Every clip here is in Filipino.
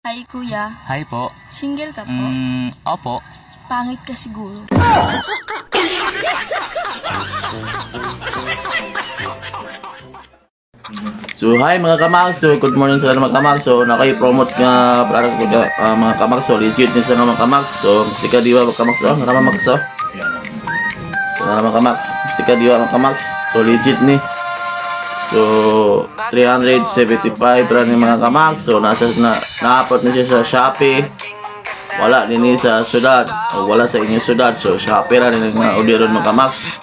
Hi kuya, Hi po. single ka po? Opo. Pangit ka siguro. So hi mga kamagso, good morning sa mga kamagso. Naka-promote nga product ko mga kamagso, legit din sa mga kamagso. Gusto ka diwa mga kamagso, nakamagso. So mga kamagso, gusto ka diwa mga kamagso. So legit ni. So 375 ra ni mga kamagso. Na-upload na siya sa Shopee. Wala din ni sa syudad o wala sa inyong syudad. So Shopee ra ni nga audio ron mga kamagso.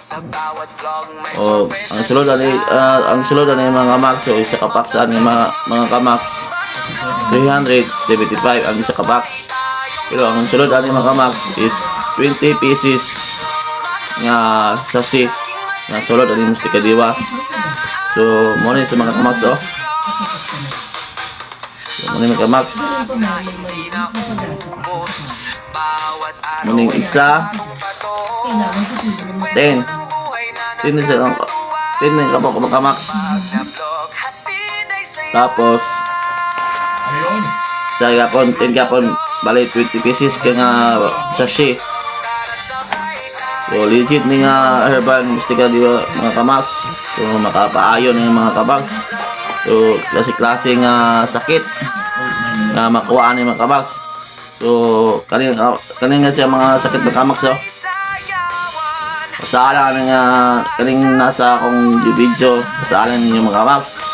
O ang sulod ani mga max o isa ka packs ani mga kamax 375 ang isa ka packs. Pero ang sulod ani mga kamax is 20 pieces nga sachet nga sulod ani mustika diwa. So mo ni sa mga kamax o. So mo ni mga kamax. Mo ni isa 10 Tinin ka po kumakax. Tapos sa gapon, 10 gapon bali 20 pieces ka nga sachet. So legit ni nga herbal mystica di ba mga kamax. So makapaayon ng mga kamax. So klase-klase nga sakit nga makuha ni mga kamax. So kaning nga siya mga sakit ng kamax oh. Pasaalan nga kaning nasa akong video, pasaalan ninyo mga max.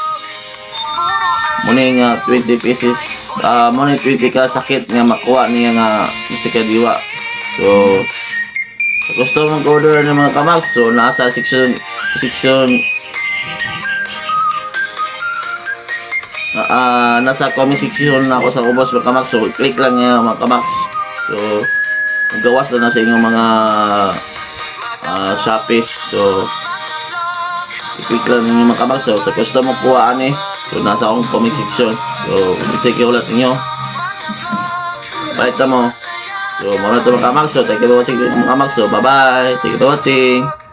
Muna nga 20 pieces, muna 20 ka sakit nga makuha niya nga mystica diwa. So gusto mong order ng mga kamax, so nasa section nasa comment section na ako sa ubos mga kamax. So click lang niya mga kamax. So gawas na sa inyong mga Shopee. So i-click lang ninyo mga kamag. So sa gusto mo kuhaan so nasa akong comment section. So i-check ulit ninyo. Palita mo. So muna ito mga kamag. So thank you for watching mga kamag. So bye bye. Thank you for watching.